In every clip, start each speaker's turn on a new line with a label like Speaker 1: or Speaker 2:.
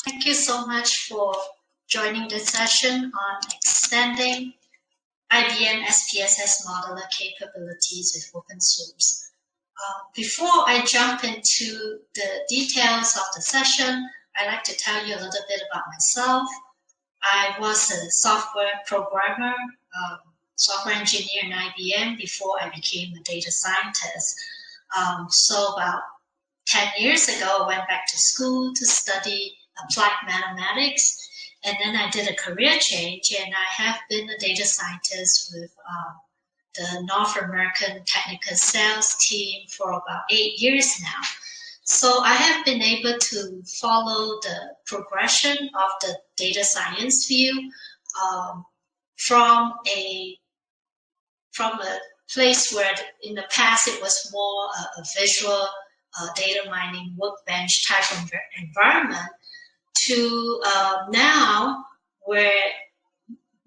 Speaker 1: Thank you so much for joining this session on extending IBM SPSS Modeler capabilities with open source. Before I jump into the details of the session, I'd like to tell you a little bit about myself. I was a software programmer, software engineer in IBM before I became a data scientist. So about 10 years ago, I went back to school to study applied mathematics, and then I did a career change, and I have been a data scientist with the North American technical sales team for about 8 years now. So I have been able to follow the progression of the data science field from a place where in the past it was more a visual data mining workbench type of environment to now where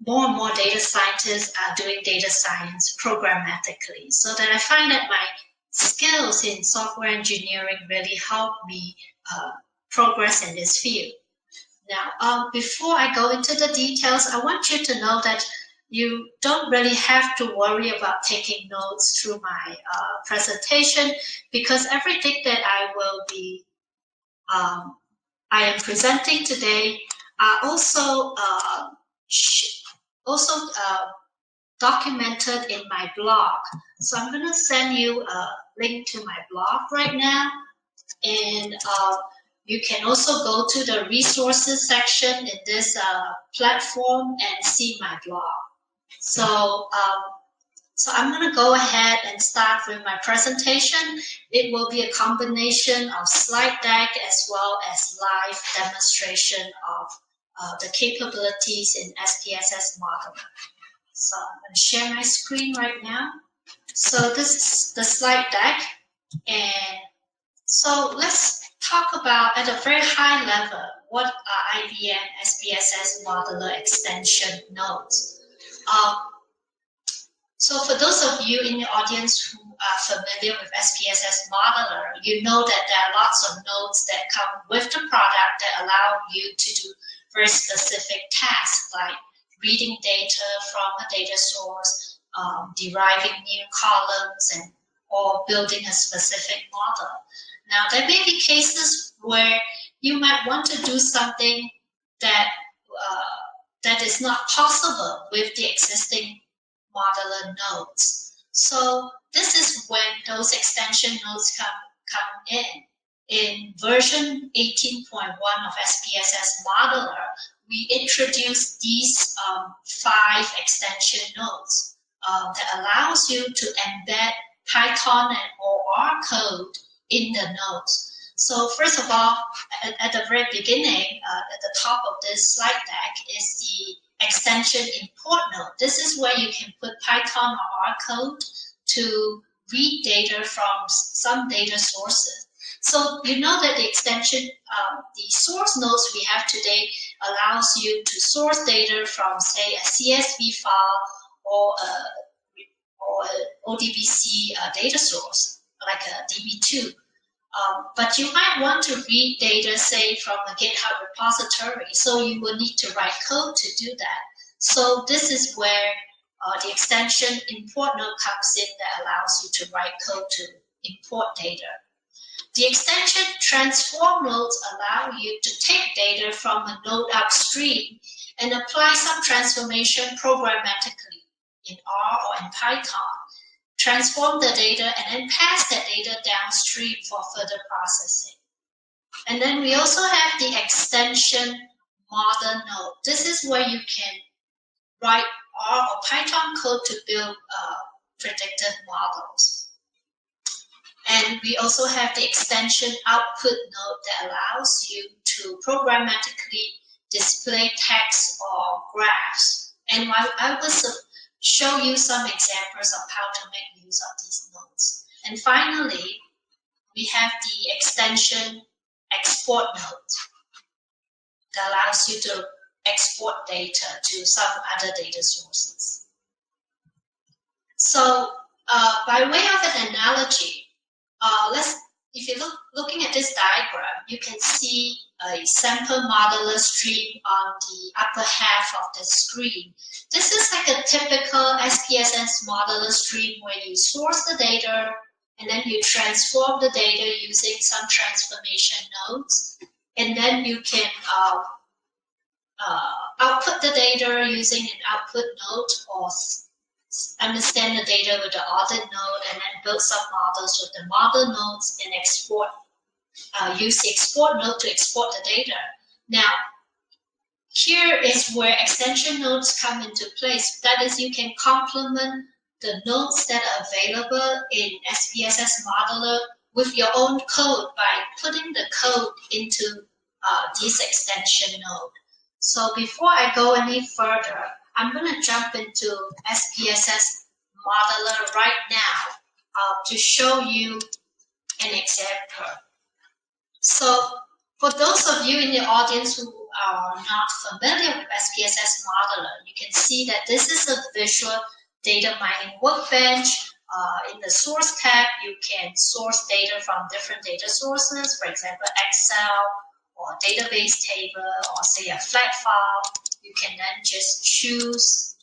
Speaker 1: more and more data scientists are doing data science programmatically, so that I find that my skills in software engineering really help me progress in this field. Now, before I go into the details, I want you to know that you don't really have to worry about taking notes through my presentation, because everything that I am presenting today are also documented in my blog. So I'm going to send you a link to my blog right now, and you can also go to the resources section in this platform and see my blog. So I'm going to go ahead and start with my presentation. It will be a combination of slide deck as well as live demonstration of the capabilities in SPSS Modeler. So I'm going to share my screen right now. So this is the slide deck. And so let's talk about, at a very high level, what are IBM SPSS Modeler extension nodes. So for those of you in the audience who are familiar with SPSS Modeler, you know that there are lots of nodes that come with the product that allow you to do very specific tasks like reading data from a data source, deriving new columns, or building a specific model. Now, there may be cases where you might want to do something that is not possible with the existing modeler nodes. So this is when those extension nodes come in. In version 18.1 of SPSS Modeler, we introduced these 5 extension nodes that allows you to embed Python or R code in the nodes. So first of all, at the very beginning, at the top of this slide deck is the extension import node. This is where you can put Python or R code to read data from some data sources. So you know that the extension, the source nodes we have today allows you to source data from, say, a CSV file or a ODBC data source, like a DB2. But you might want to read data, say, from a GitHub repository, so you will need to write code to do that. So this is where the extension import node comes in that allows you to write code to import data. The extension transform nodes allow you to take data from a node upstream and apply some transformation programmatically in R or in Python, transform the data, and then pass that data downstream for further processing. And then we also have the extension model node. This is where you can write R or Python code to build predictive models. And we also have the extension output node that allows you to programmatically display text or graphs. And I will show you some examples of how to make use of these nodes. And finally, we have the extension export node that allows you to export data to some other data sources. So by way of an analogy, if you're looking at this diagram, you can see a sample modeler stream on the upper half of the screen. This is like a typical SPSS modeler stream where you source the data and then you transform the data using some transformation nodes, and then you can output the data using an output node, or understand the data with the audit node, and then build some models with the model nodes and export. Use the export node to export the data. Now, here is where extension nodes come into place. That is, you can complement the nodes that are available in SPSS Modeler with your own code by putting the code into this extension node. So before I go any further, I'm going to jump into SPSS Modeler right now to show you an example. So for those of you in the audience who are not familiar with SPSS Modeler, you can see that this is a visual data mining workbench. In the source tab, you can source data from different data sources, for example, Excel or database table, or say a flat file. You can then just choose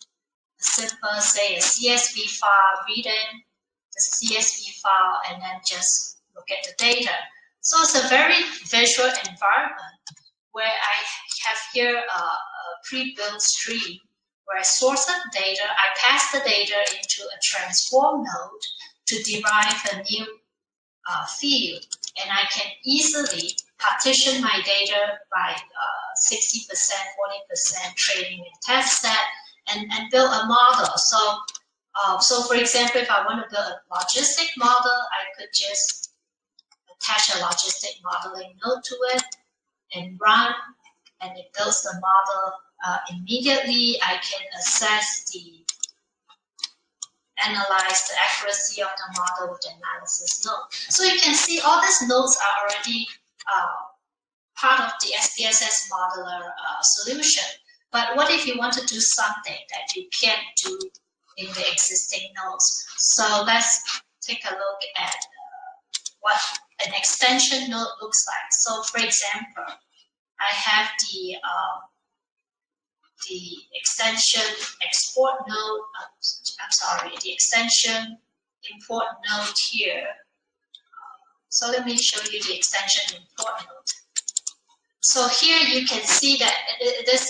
Speaker 1: a simple, say a CSV file, read in the CSV file, and then just look at the data. So it's a very visual environment where I have here a pre-built stream where I source the data, I pass the data into a transform node to derive a new field, and I can easily partition my data by 60%, 40% training and test set, and build a model. So for example, if I want to build a logistic model, I could just attach a logistic modeling node to it and run, and it builds the model immediately. I can analyze the accuracy of the model with the analysis node. So you can see all these nodes are already part of the SPSS Modeler solution. But what if you want to do something that you can't do in the existing nodes? So let's take a look at what an extension node looks like. So for example, I have the extension export node, the extension import node here. So let me show you the extension import node. So here you can see that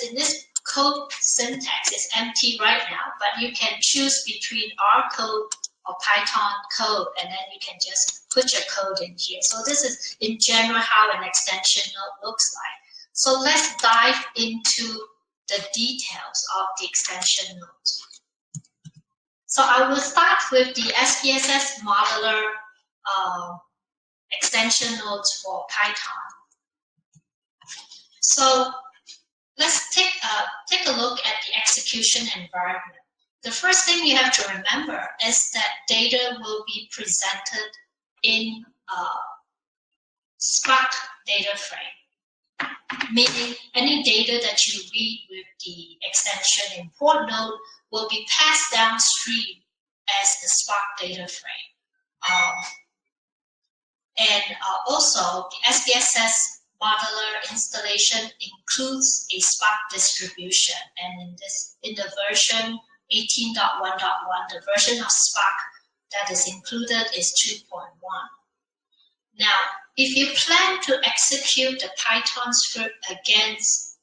Speaker 1: in this code syntax is empty right now, but you can choose between R code or Python code, and then you can just put your code in here. So this is in general how an extension node looks like. So let's dive into the details of the extension nodes. So I will start with the SPSS Modeler extension nodes for Python. So let's take a look at the execution environment. The first thing you have to remember is that data will be presented in Spark data frame, meaning any data that you read with the extension import node will be passed downstream as the Spark data frame. Also, the SPSS Modeler installation includes a Spark distribution, and in the version 18.1.1, the version of Spark that is included is 2.1. Now, if you plan to execute the Python script against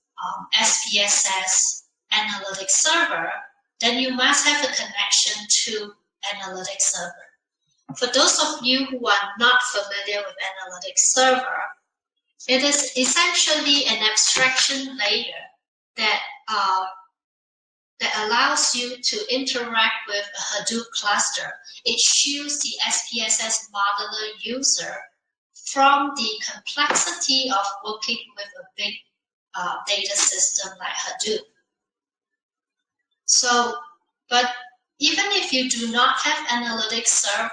Speaker 1: SPSS Analytics Server, then you must have a connection to Analytics Server. For those of you who are not familiar with Analytics Server, it is essentially an abstraction layer that allows you to interact with a Hadoop cluster. It shields the SPSS Modeler user from the complexity of working with a big data system like Hadoop. So, but even if you do not have Analytics Server,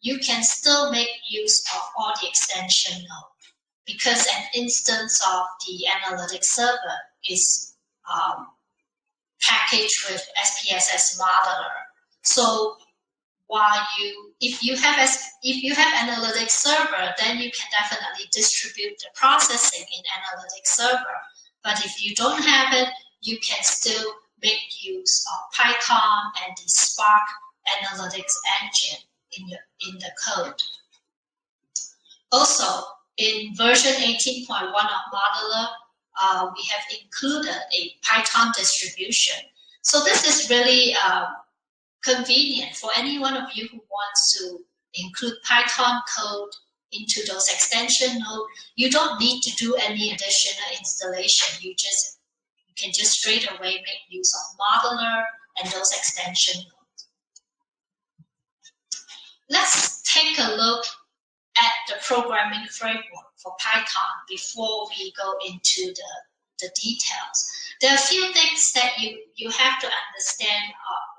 Speaker 1: you can still make use of all the extension nodes, because an instance of the Analytics Server is packaged with SPSS Modeler. So if you have analytics server, then you can definitely distribute the processing in analytics server. But if you don't have it, you can still make use of Python and the Spark analytics engine in the code. Also, in version 18.1 of Modeler, we have included a Python distribution. So this is really convenient for any one of you who wants to include Python code into those extension nodes. You don't need to do any additional installation. You can just straight away make use of Modeler and those extension nodes. Let's take a look at the programming framework for Python before we go into the details. There are a few things that you have to understand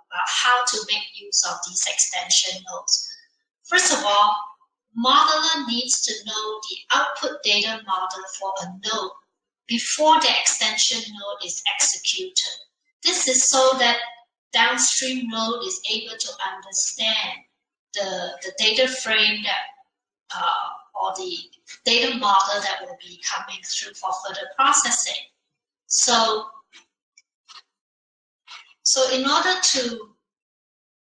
Speaker 1: about how to make use of these extension nodes. First of all, Modeler needs to know the output data model for a node before the extension node is executed. This is so that downstream node is able to understand the data frame that or the data model that will be coming through for further processing. So in order to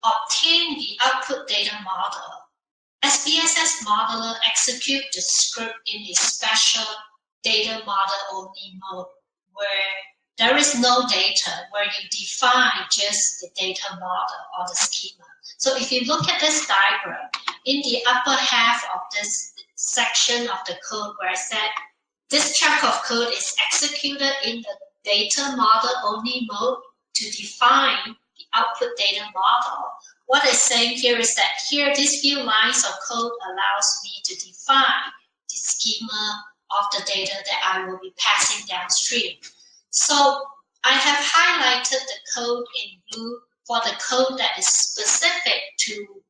Speaker 1: obtain the output data model, SPSS Modeler executes the script in a special data model only mode where there is no data, where you define just the data model or the schema. So if you look at this diagram, in the upper half of this section of the code where it said this chunk of code is executed in the data model only mode to define the output data model. What it's saying here is that here, these few lines of code allows me to define the schema of the data that I will be passing downstream. So I have highlighted the code in blue for the code that is specific to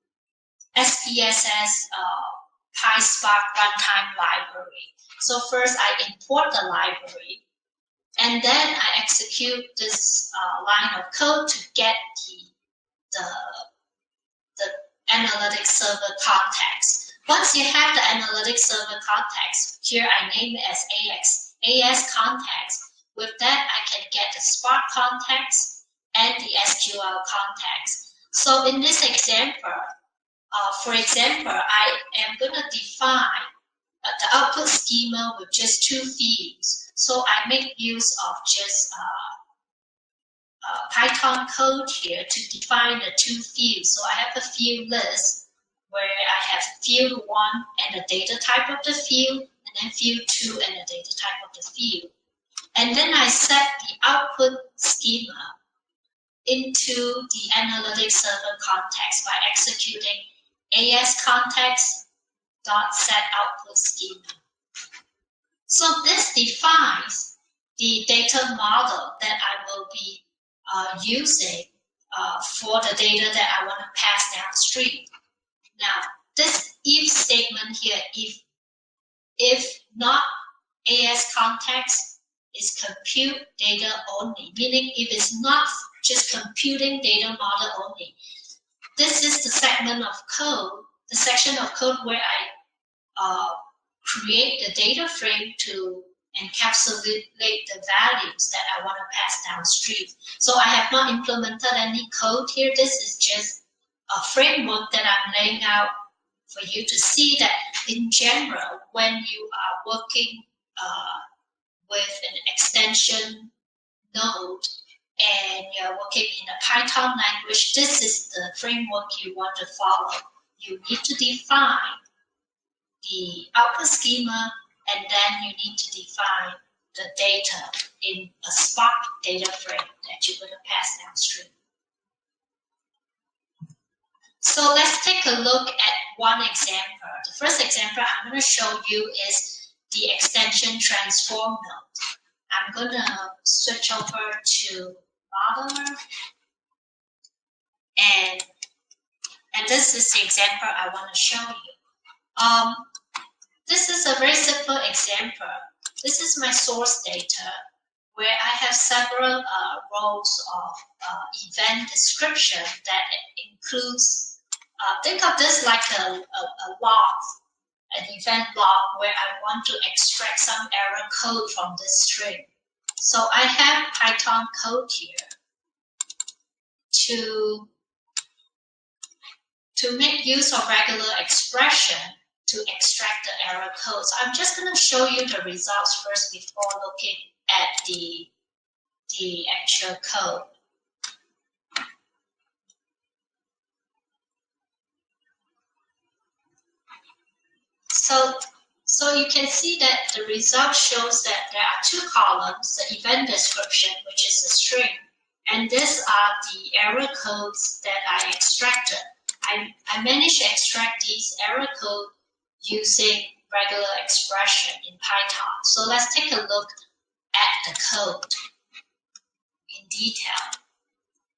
Speaker 1: SPSS PySpark runtime library. So first I import the library, and then I execute this line of code to get the analytics server context. Once you have the analytics server context, here I name it as AS context. With that, I can get the Spark context and the SQL context. So in this example, for example, I am going to define the output schema with just two fields. So I make use of just Python code here to define the two fields. So I have a field list where I have field 1 and the data type of the field, and then field 2 and the data type of the field. And then I set the output schema into the analytics server context by executing AS context dot set output schema. So this defines the data model that I will be using for the data that I want to pass downstream. Now, this if statement here, if not AS context is compute data only, meaning if it's not just computing data model only. This is the segment of code, the section of code where I create the data frame to encapsulate the values that I want to pass downstream. So I have not implemented any code here. This is just a framework that I'm laying out for you to see that in general, when you are working with an extension node and you're working in a Python language, this is the framework you want to follow. You need to define the output schema, and then you need to define the data in a Spark data frame that you're going to pass downstream. So let's take a look at one example. The first example I'm going to show you is the extension transform node. I'm going to switch over to Modeler, and this is the example I want to show you. This is a very simple example. This is my source data where I have several rows of event description that includes think of this like a log, an event log where I want to extract some error code from this string. So I have Python code here to make use of regular expression to extract the error code. So I'm just going to show you the results first before looking at the actual code. So you can see that the result shows that there are two columns, the event description, which is a string, and these are the error codes that I extracted. I managed to extract these error code using regular expression in Python. So let's take a look at the code in detail.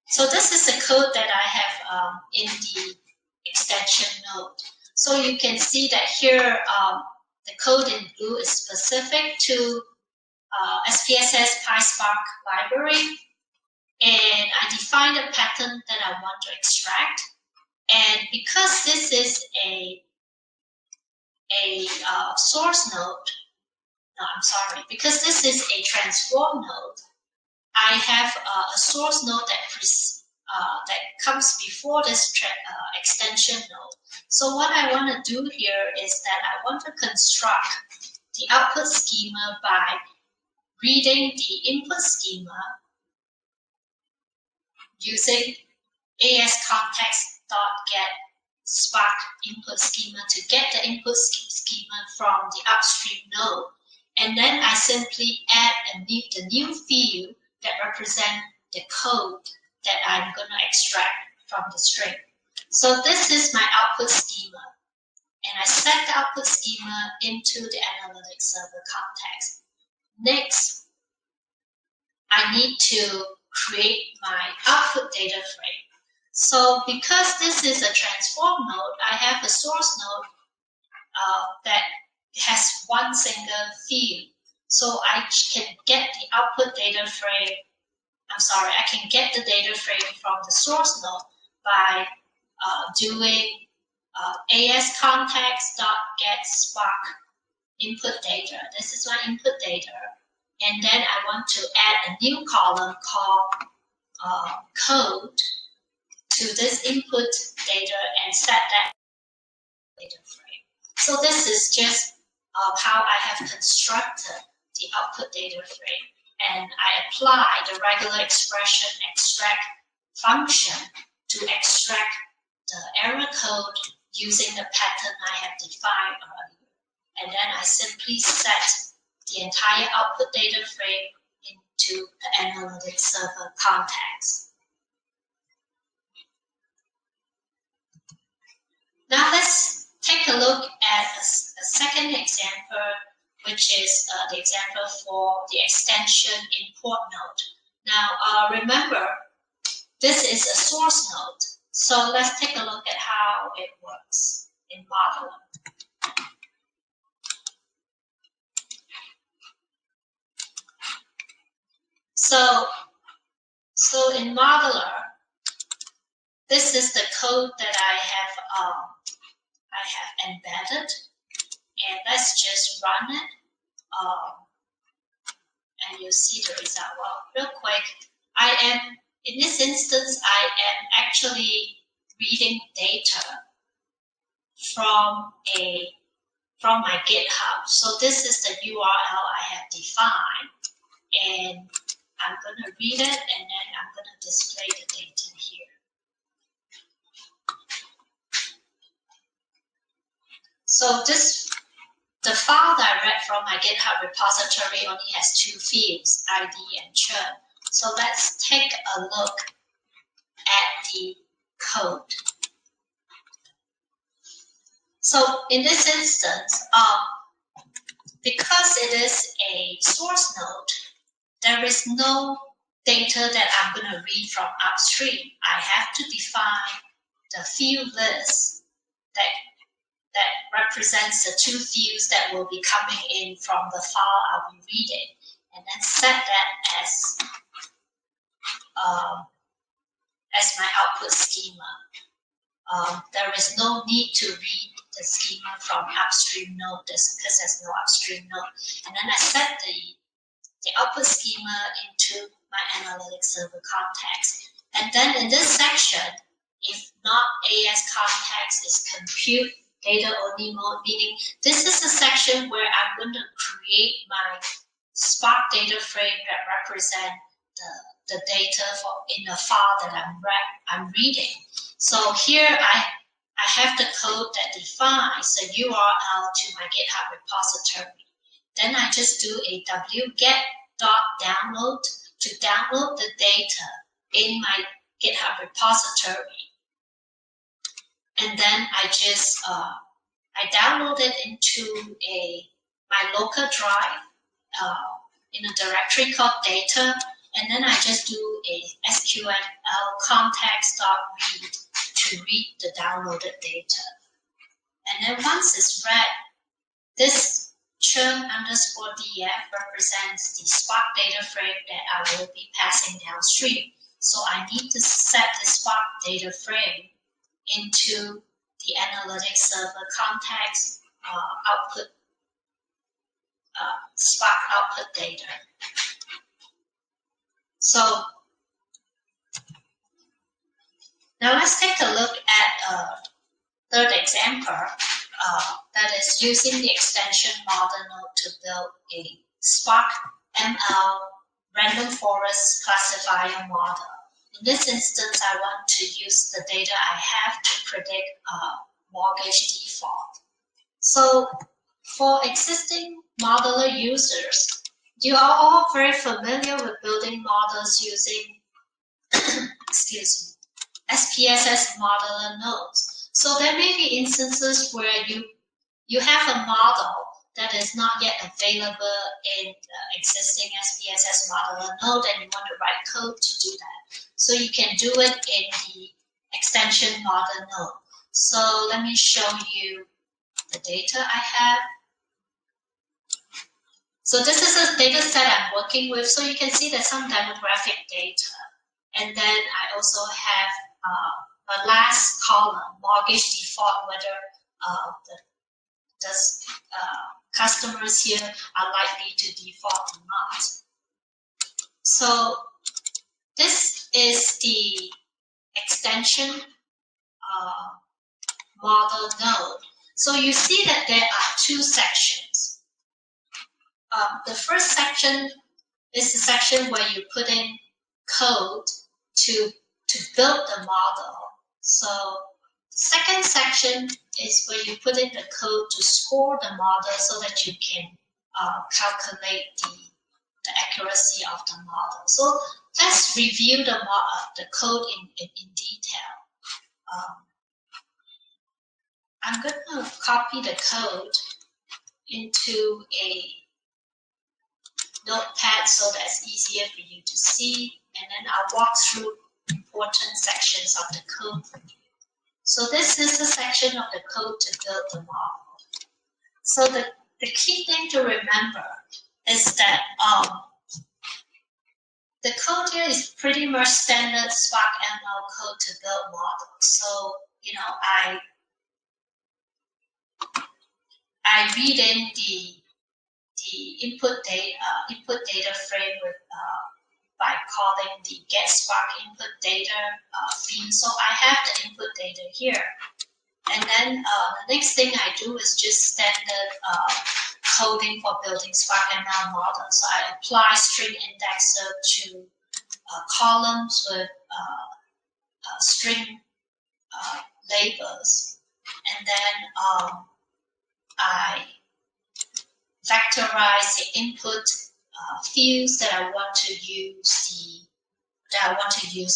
Speaker 1: So this is the code that I have in the extension node. So you can see that here the code in blue is specific to SPSS PySpark library, and I define a pattern that I want to extract. And because this is a source node, because this is a transform node, I have a source node that comes before this extension node. So what I want to do here is that I want to construct the output schema by reading the input schema using asContext.get Spark input schema to get the input schema from the upstream node. And then I simply add the new field that represents the code that I'm going to extract from the string. So this is my output schema. And I set the output schema into the analytics server context. Next, I need to create my output data frame. So because this is a transform node, I have a source node that has one single field. So I can get the output data frame, I can get the data frame from the source node by doing asContext.get Spark input data. This is my input data. And then I want to add a new column called code to this input data and set that data frame. So this is just how I have constructed the output data frame. And I apply the regular expression extract function to extract the error code using the pattern I have defined earlier. And then I simply set the entire output data frame into the analytics server context. Now let's take a look at a second example, which is the example for the extension import node. Now remember, this is a source node. So let's take a look at how it works in Modeler. So in Modeler, this is the code that I have embedded, and let's just run it, and you'll see the result. Well, real quick, in this instance, I am actually reading data from my GitHub. So this is the URL I have defined, and I'm going to read it, and then I'm going to display the data here. So the file that I read from my GitHub repository only has two fields, ID and churn. So let's take a look at the code. So in this instance, because it is a source node, there is no data that I'm going to read from upstream. I have to define the field list that represents the two fields that will be coming in from the file I'll be reading, and then set that as my output schema. there is no need to read the schema from upstream node because there's no upstream node. And then I set the output schema into my analytics server context. And then in this section, if not AS context is compute data only mode, meaning this is a section where I'm going to create my Spark data frame that represent the data in the file that I'm reading. So here I have the code that defines the URL to my GitHub repository. Then I just do a wget.download to download the data in my GitHub repository. And then I just I download it into my local drive in a directory called data, and then I just do a SQL context.read to read the downloaded data. And then once it's read, this churn_df represents the Spark data frame that I will be passing downstream. So I need to set the Spark data frame into the analytics server context output Spark output data. So now let's take a look at a third example that is using the extension model node to build a Spark ML random forest classifier model. In this instance, I want to use the data I have to predict mortgage default. So for existing modeler users, you are all very familiar with building models using excuse me, SPSS Modeler nodes. So there may be instances where you have a model that is not yet available in existing SPSS Modeler node and you want to write code to do that. So you can do it in the extension model node. So let me show you the data I have. So this is a data set I'm working with. So you can see there's some demographic data. And then I also have a last column, mortgage default, whether the customers here are likely to default or not. So this is the extension model node. So you see that there are two sections. The first section is the section where you put in code to build the model. So the second section is where you put in the code to score the model so that you can calculate the accuracy of the model. So let's review the code in detail. I'm going to copy the code into a notepad so that's easier for you to see, and then I'll walk through important sections of the code for you. So this is the section of the code to build the model. So the key thing to remember is that the code here is pretty much standard Spark ML code to build models. So, you know, I read in the input data frame with by calling the get Spark input data field. So I have the input data here. And then the next thing I do is just standard coding for building Spark ML models. So I apply string indexer to columns with string labels. And then I vectorize the input fields that I want to use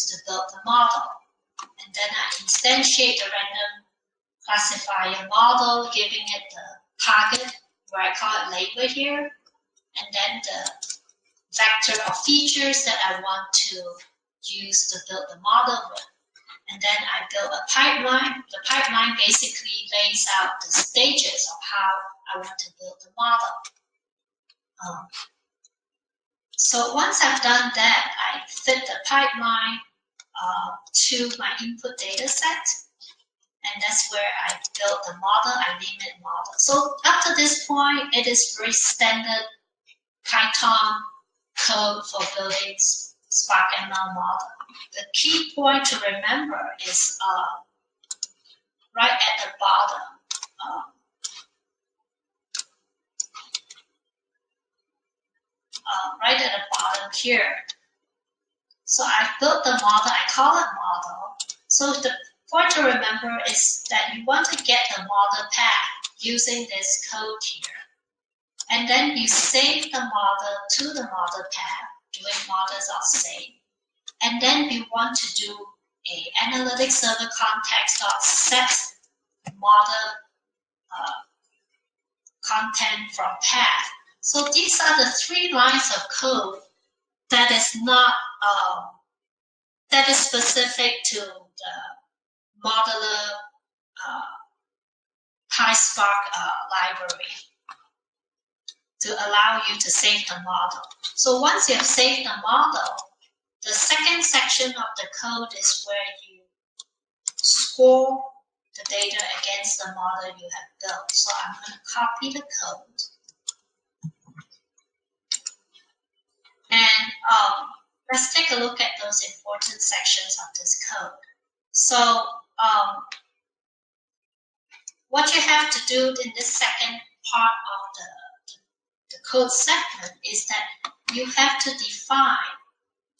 Speaker 1: to build the model, and then I instantiate the random classifier model, giving it the target where I call it label here, and then the vector of features that I want to use to build the model with. And then I build a pipeline. The pipeline basically lays out the stages of how I want to build the model. So once I've done that, I fit the pipeline to my input data set. and that's where I build the model, I name it model. So up to this point, it is very standard Python code for building Spark ML model. The key point to remember is right at the bottom. Right at the bottom here. So I built the model, I call it model. So the point to remember is that you want to get the model path using this code here. And then you save the model to the model path, doing model.save. And then you want to do a analytics server context.set model content from path. So these are the 3 lines of code that is not that is specific to the modeler PySpark library to allow you to save the model. So once you have saved the model, the second section of the code is where you score the data against the model you have built. So I'm going to copy the code. And let's take a look at those important sections of this code. So what you have to do in this second part of the code segment is that you have to define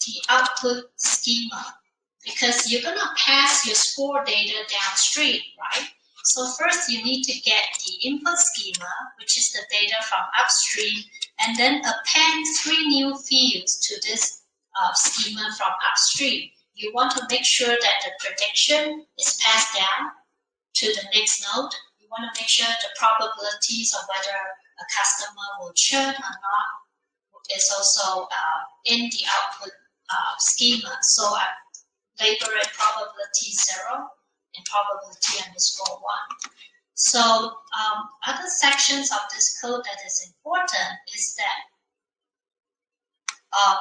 Speaker 1: the output schema, because you're going to pass your score data downstream, right? So first you need to get the input schema, which is the data from upstream, and then append 3 new fields to this schema from upstream. You want to make sure that the prediction is passed down to the next node. You want to make sure the probabilities of whether a customer will churn or not is also in the output schema. So I label it probability 0 and probability _1. So other sections of this code that is important is that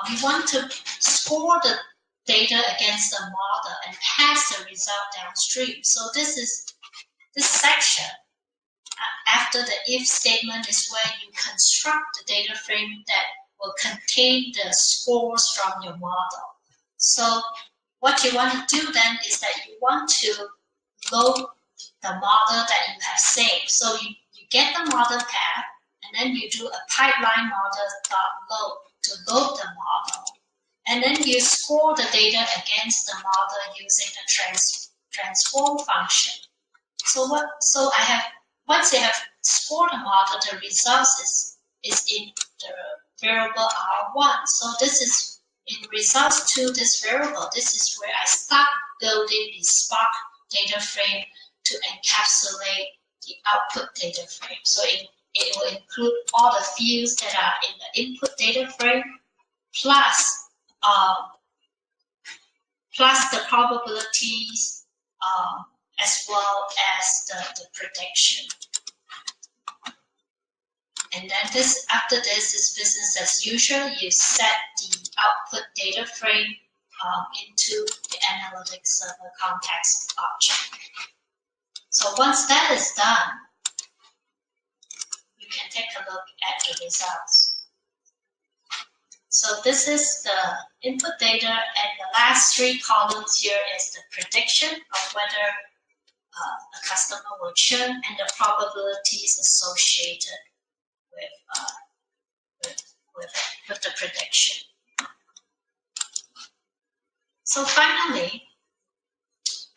Speaker 1: we want to score the data against the model and pass the result downstream. So this section after the if statement is where you construct the data frame that will contain the scores from your model. So what you want to do then is that you want to load the model that you have saved. So you get the model path, and then you do a pipeline model.load to load the model. And then you score the data against the model using the transform function. So once you have scored the model, the results is in the variable R1. So this is in results to this variable. This is where I start building the Spark data frame to encapsulate the output data frame. So it will include all the fields that are in the input data frame, plus the probabilities, as well as the prediction. And then after this is business as usual. You set the output data frame into the analytics server context object. So once that is done, you can take a look at the results. So this is the input data, and the last 3 columns here is the prediction of whether a customer will churn and the probabilities associated with the prediction. So finally,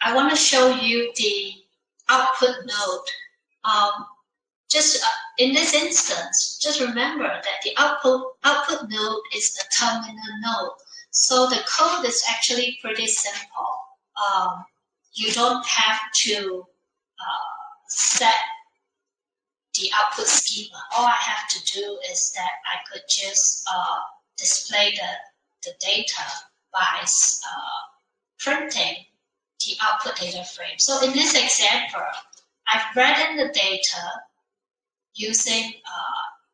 Speaker 1: I want to show you the output node. Just in this instance, just remember that the output node is the terminal node. So the code is actually pretty simple. You don't have to set the output schema. All I have to do is that I could just display the data by printing the output data frame. So in this example, I've read in the data using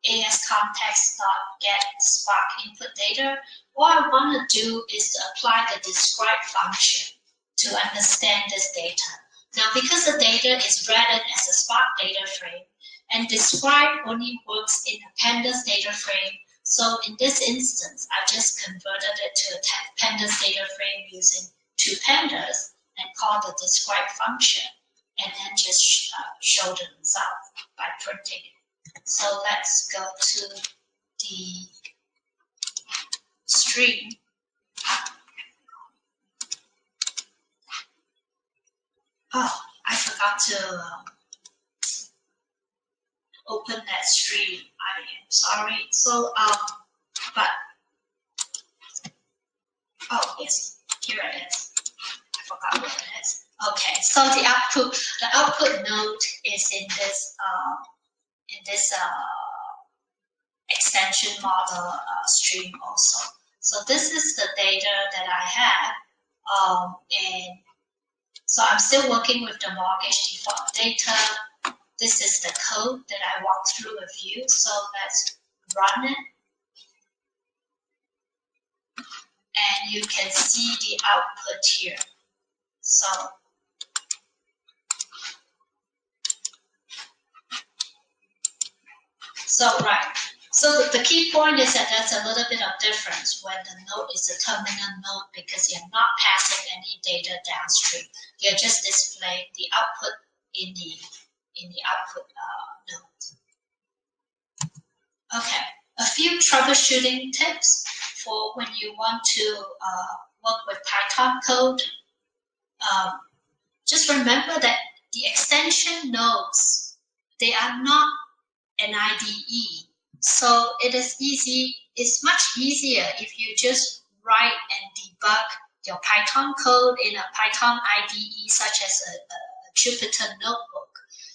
Speaker 1: asContext.get Spark input data. What I want to do is to apply the describe function to understand this data. Now, because the data is written as a Spark data frame, and describe only works in a pandas data frame, so in this instance, I just converted it to a pandas data frame using 2 pandas and call the describe function, and then just show the result by printing it. So let's go to the stream. Oh, I forgot to open that stream. I am sorry. So, but, oh yes, here it is. I forgot what it is. Okay, so the output node is in this extension model stream also. So this is the data that I have, and so I'm still working with the mortgage default data. This is the code that I walked through with you. So let's run it. And you can see the output here. So the key point is that there's a little bit of difference when the node is a terminal node because you're not passing any data downstream. You're just displaying the output in the output node. Okay, a few troubleshooting tips for when you want to work with Python code. Just remember that the extension nodes, they are not an IDE. So it is easy, it's much easier if you just write and debug your Python code in a Python IDE such as a Jupyter notebook.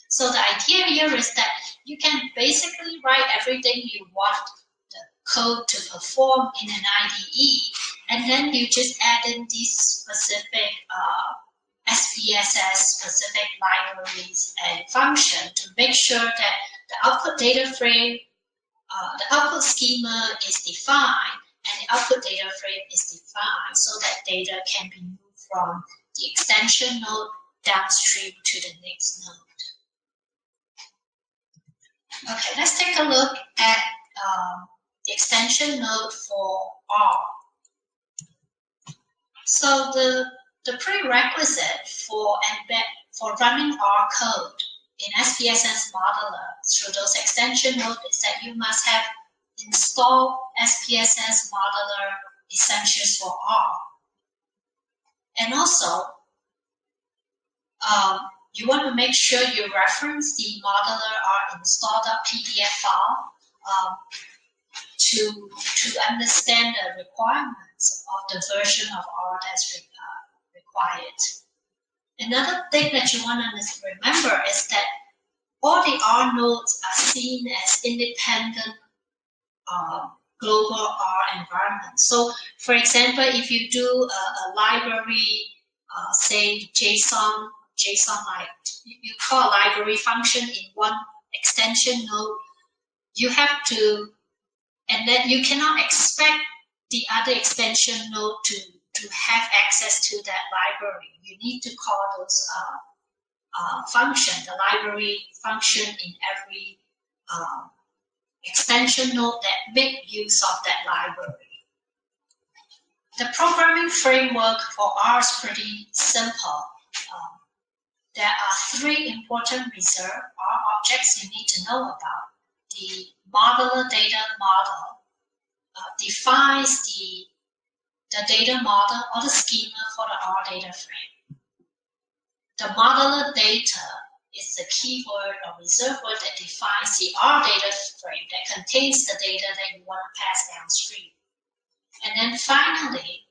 Speaker 1: So the idea here is that you can basically write everything you want the code to perform in an IDE, and then you just add in these specific SPSS specific libraries and functions to make sure that the output data frame, the output schema is defined, and the output data frame is defined so that data can be moved from the extension node downstream to the next node. Okay, let's take a look at the extension node for R. So the prerequisite for running R code in SPSS Modeler through those extension nodes is that you must have installed SPSS Modeler Essentials for R. And also, you want to make sure you reference the modeler R install.pdf file to understand the requirements of the version of R that's required. Another thing that you want to remember is that all the R nodes are seen as independent global R environments. So, for example, if you do a library, say JSON like you call a library function in one extension node, you have to, and then you cannot expect the other extension node to have access to that library. You need to call those function, the library function in every extension node that make use of that library. The programming framework for R is pretty simple. There are 3 important reserved R objects you need to know about. The modeler data model defines the data model or the schema for the R data frame. The modeler data is the keyword or reserved word that defines the R data frame that contains the data that you want to pass downstream. And then finally,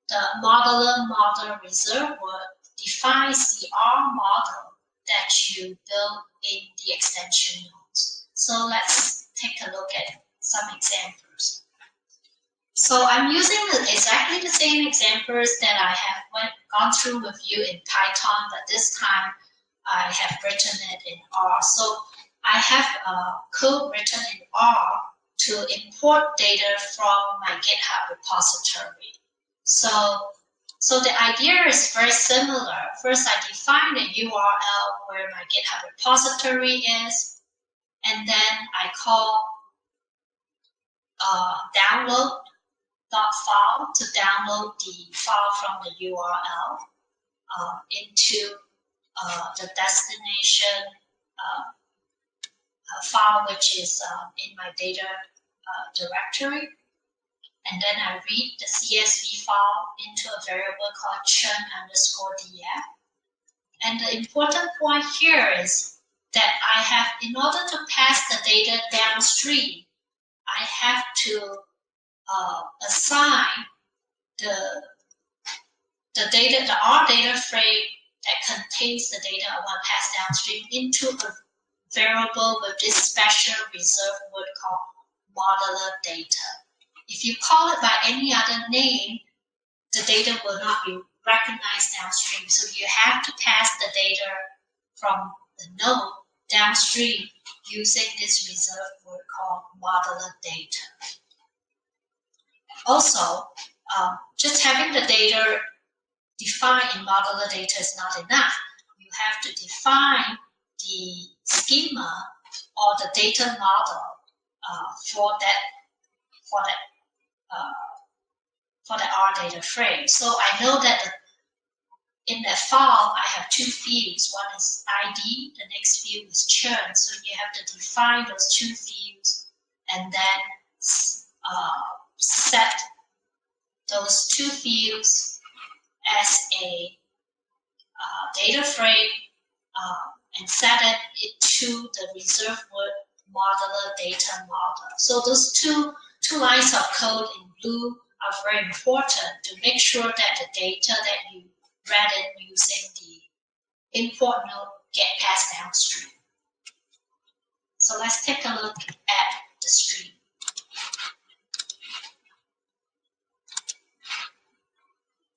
Speaker 1: the modeler model reserved word defines the R model that you build in the extension nodes. So let's take a look at some examples. So I'm using exactly the same examples that I have gone through with you in Python, but this time I have written it in R. So I have code written in R to import data from my GitHub repository. So So the idea is very similar. First, I define the URL where my GitHub repository is, and then I call download.file to download the file from the URL into the destination file, which is in my data directory. And then I read the CSV file into a variable called churn_df. And the important point here is that I have, in order to pass the data downstream, I have to assign the data, the R data frame that contains the data I want to pass downstream into a variable with this special reserved word called modeler data. If you call it by any other name, the data will not be recognized downstream. So you have to pass the data from the node downstream using this reserved word called modeler data. Also, just having the data defined in modeler data is not enough. You have to define the schema or the data model for the R data frame. So I know that in that file I have two fields. One is ID, the next field is churn. So you have to define those two fields and then set those two fields as a data frame and set it to the reserved word modeler data model. So those two lines of code in blue are very important to make sure that the data that you read in using the import node get passed downstream. So let's take a look at the stream.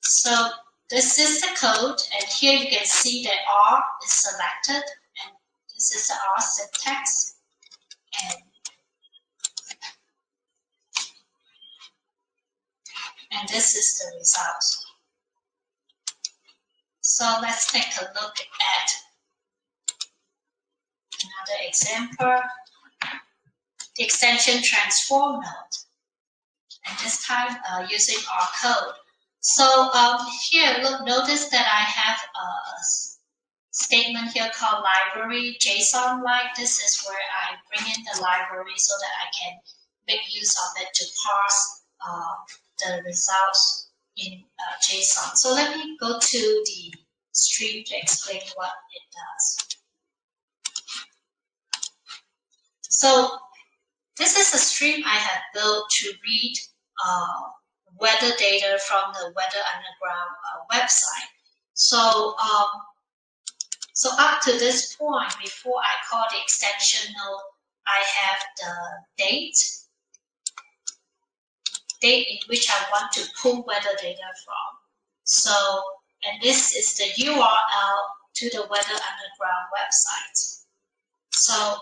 Speaker 1: So this is the code, and here you can see that R is selected, and this is the R syntax, and this is the result. So let's take a look at another example, the extension transform node, and this time using R code. So here, look, notice that I have a statement here called library JSON like. This is where I bring in the library so that I can make use of it to parse the results in JSON. So let me go to the stream to explain what it does. So this is a stream I have built to read weather data from the Weather Underground website. So up to this point, before I call the extension node, I have the date in which I want to pull weather data from. So, and this is the URL to the Weather Underground website. So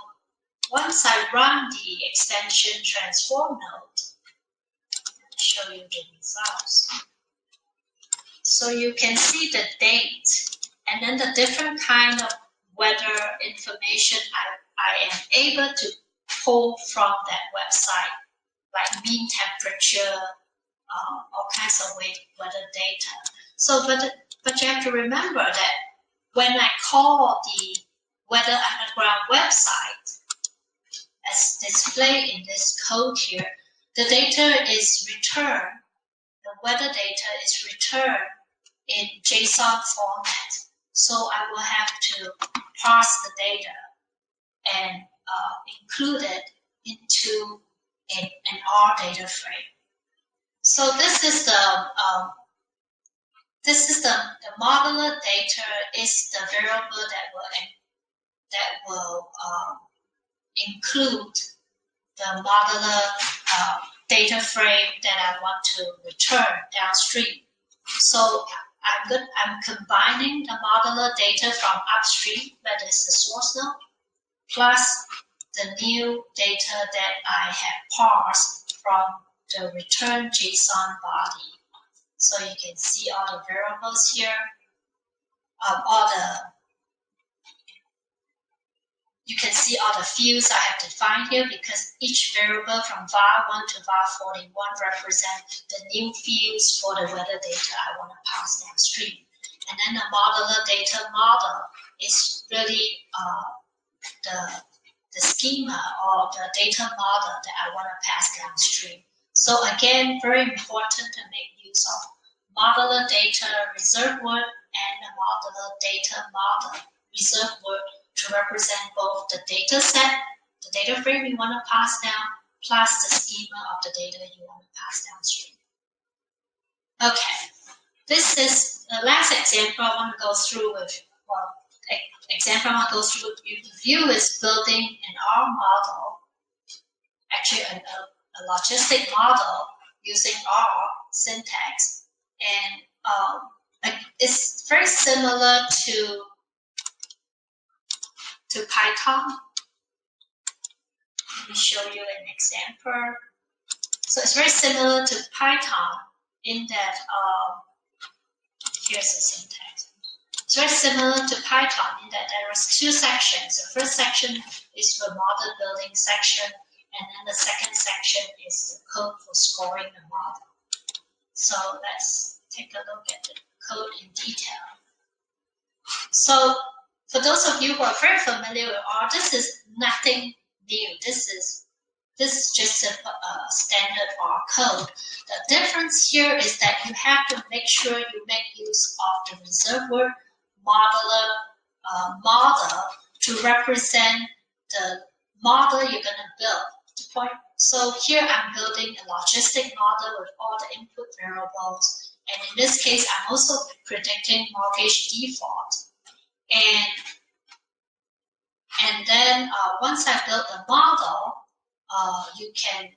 Speaker 1: once I run the extension transform node, I'll show you the results. So you can see the date and then the different kind of weather information I am able to pull from that website, like mean temperature, all kinds of weather data. So, but you have to remember that when I call the Weather Underground website, as displayed in this code here, the data is returned, the weather data is returned in JSON format. So I will have to parse the data and include it into an R data frame. So this is the modeler data is the variable that will include the modeler data frame that I want to return downstream. So I'm combining the modeler data from upstream, that is the source node, plus the new data that I have parsed from the return JSON body. So So you can see all the variables here, you can see all the fields I have defined here because each variable from var1 to var41 represent the new fields for the weather data I want to pass downstream. And then the modeler data model is really the schema or the data model that I want to pass downstream. So again, very important to make use of modeler data reserve word and the modeler data model reserve word to represent both the data set, the data frame you want to pass down, plus the schema of the data you want to pass downstream. Okay, this is the last example I want to go through with. Well, example I want to go through with you. The view is building an R model, actually a logistic model using R syntax, and it's very similar to Python. Let me show you an example. So it's very similar to Python in that, here's the syntax. It's very similar to Python in that there is two sections. The first section is the model building section, and then the second section is the code for scoring the model. So let's take a look at the code in detail. So for those of you who are very familiar with R, this is nothing new. This is just a standard R code. The difference here is that you have to make sure you make use of the reserve word modeler model to represent the model you're going to build. So here I'm building a logistic model with all the input variables, and in this case I'm also predicting mortgage default. And then once I build the model, you can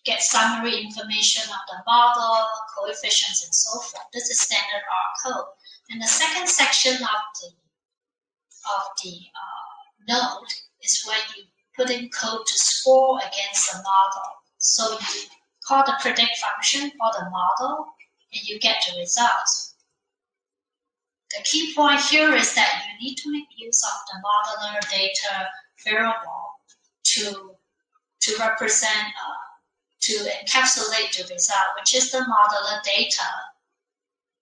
Speaker 1: get summary information of the model, coefficients, and so forth. This is standard R code. And the second section of the node is where you put in code to score against the model. So you call the predict function for the model, and you get the results. The key point here is that you need to make use of the modeler data variable to represent, to encapsulate the result, which is the modeler data,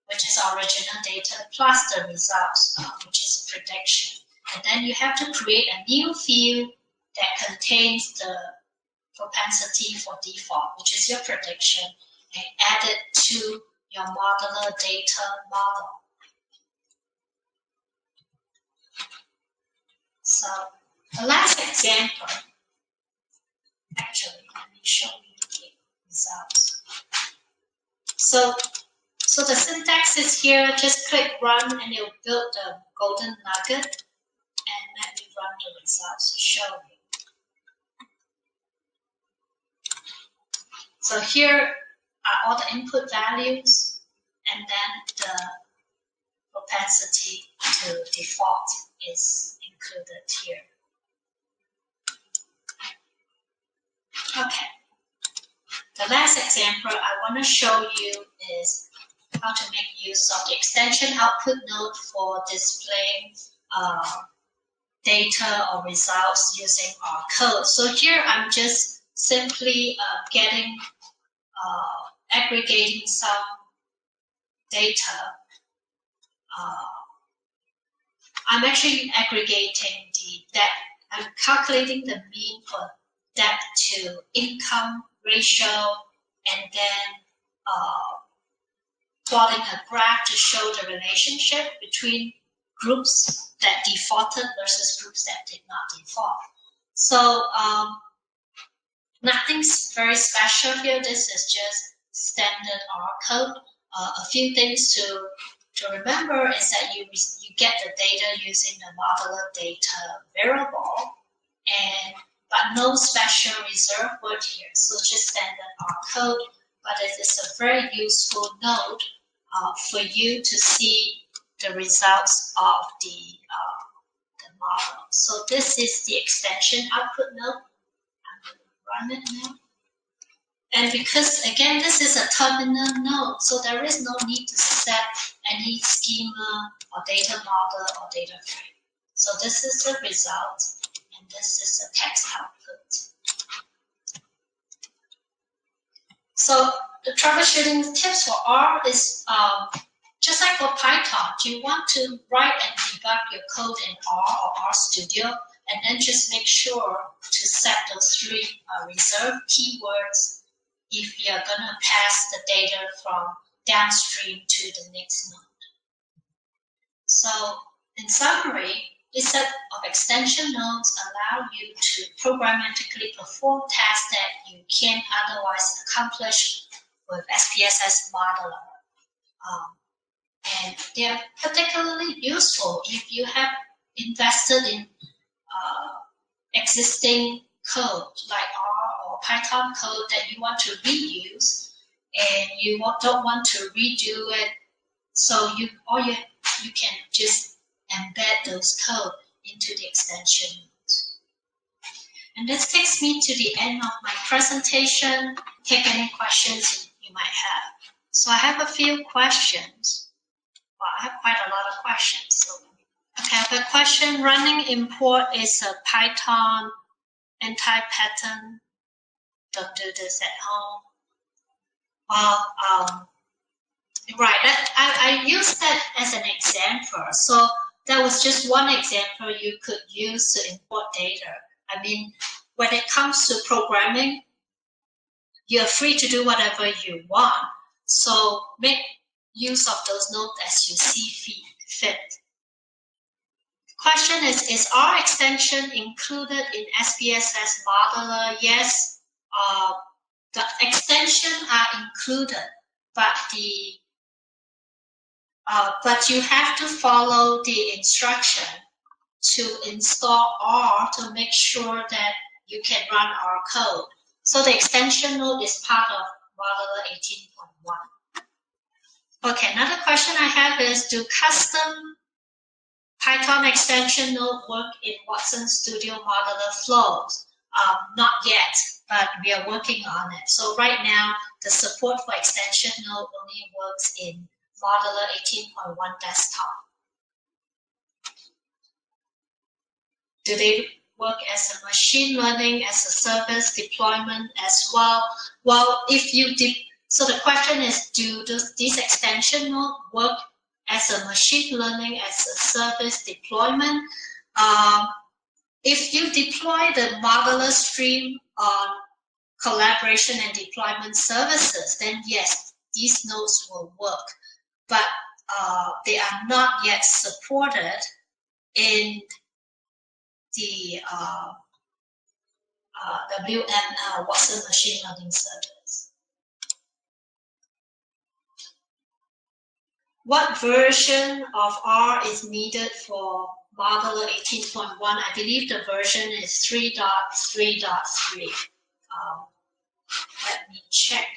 Speaker 1: which is original data, plus the results, which is prediction. And then you have to create a new field that contains the propensity for default, which is your prediction, and add it to your modeler data model. So the last example, actually, let me show you the results. So the syntax is here. Just click run, and it'll build the golden nugget. And let me run the results to show you. So here are all the input values, and then the propensity to default is included here. Okay. The last example I want to show you is how to make use of the extension output node for displaying data or results using our code. So here I'm just simply aggregating some data. I'm actually aggregating the debt. I'm calculating the mean for debt to income ratio, and then plotting a graph to show the relationship between groups that defaulted versus groups that did not default. So nothing's very special here. This is just standard R code. A few things to remember is that you get the data using the modeler data variable, but no special reserve word here. So just standard R code, but it is a very useful node for you to see the results of the model. So this is the extension output node. I'm going to run it now. And because, again, this is a terminal node, so there is no need to set any schema or data model or data frame. So this is the result, and this is the text output. So the troubleshooting tips for R is just like for Python. You want to write and debug your code in R or RStudio, and then just make sure to set those three reserved keywords if you're going to pass the data from downstream to the next node. So in summary, this set of extension nodes allow you to programmatically perform tasks that you can't otherwise accomplish with SPSS Modeler. And they're particularly useful if you have invested in existing code like R or Python code that you want to reuse, and you don't want to redo it. So you can just embed those code into the extension nodes. And this takes me to the end of my presentation. Take any questions you might have. So I have a few questions. Well, I have quite a lot of questions. So, okay, I have a question. Running import is a Python anti-pattern. Don't do this at home. Well, right, I used that as an example. So that was just one example you could use to import data. I mean, when it comes to programming, you're free to do whatever you want. So make use of those nodes as you see fit. The question is R extension included in SPSS Modeler? Yes, the extensions are included, but you have to follow the instruction to install R to make sure that you can run our code. So the extension node is part of Modeler 18.1. Okay, another question I have is, do custom Python extension node work in Watson Studio Modeler flows? Not yet, but we are working on it. So right now, the support for extension node only works in Modeler 18.1 desktop. Do they work as a machine learning as a service deployment as well? Well, so the question is, do these extension nodes work as a machine learning as a service deployment? If you deploy the modeler stream on collaboration and deployment services, then yes, these nodes will work. But they are not yet supported in the WML, Watson Machine Learning Service. What version of R is needed for Modeler 18.1? I believe the version is 3.3.3. Let me check.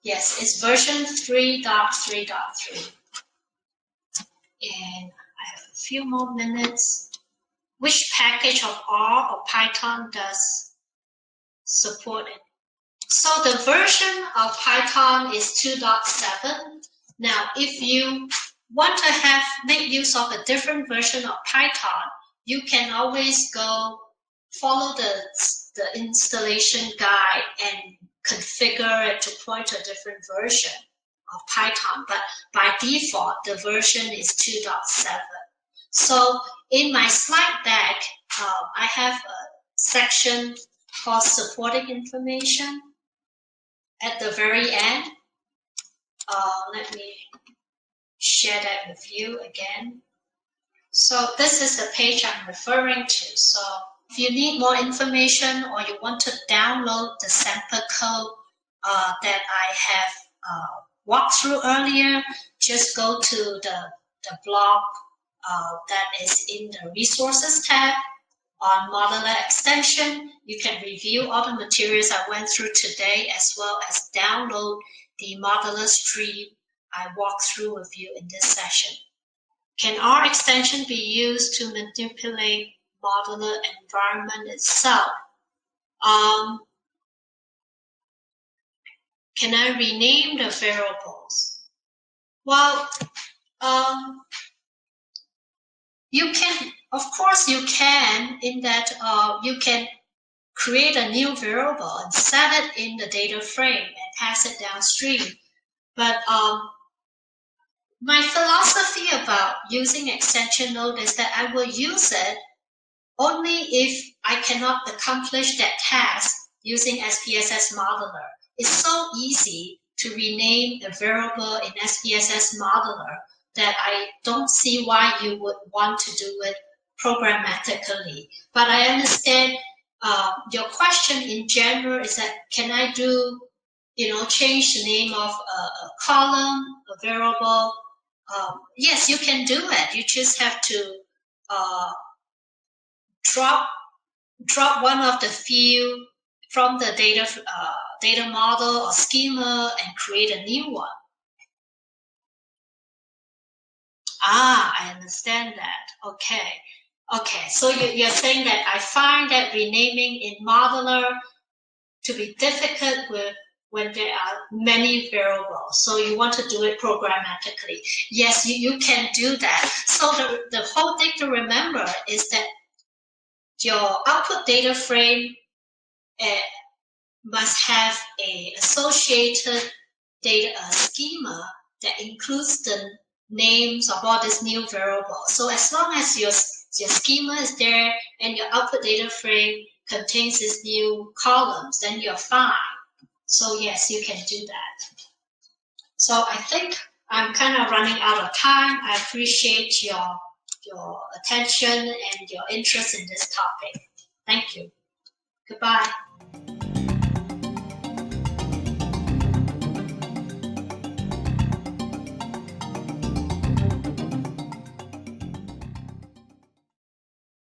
Speaker 1: Yes, it's version 3.3.3. And I have a few more minutes. Which package of R or Python does support it? So the version of Python is 2.7. Now, if you want to make use of a different version of Python, you can always go follow the installation guide and configure it to point to a different version of Python. But by default, the version is 2.7. So in my slide deck, I have a section called supporting information at the very end. Let me share that with you again. So this is the page I'm referring to. So if you need more information or you want to download the sample code that I have walked through earlier, just go to the blog that is in the resources tab on Modeler extension. You can review all the materials I went through today, as well as download the Modeler stream I walked through with you in this session. Can R extension be used to manipulate Modeler environment itself? can I rename the variables? Well, you can, of course you can, in that you can create a new variable and set it in the data frame and pass it downstream. But my philosophy about using extension node is that I will use it only if I cannot accomplish that task using SPSS Modeler. It's so easy to rename a variable in SPSS Modeler that I don't see why you would want to do it programmatically. But I understand your question in general is that, can I do, change the name of a column, a variable? Yes, you can do it. You just have to drop one of the field from the data model or schema and create a new one. I understand that. Okay. So you're saying that I find that renaming in modeler to be difficult when there are many variables. So you want to do it programmatically. Yes, you can do that. So the whole thing to remember is that your output data frame must have a associated data schema that includes the names of all these new variables. So as long as your schema is there and your output data frame contains these new columns, then you're fine. So yes, you can do that. So I think I'm kind of running out of time. I appreciate your attention and your interest in this topic. Thank you. Goodbye.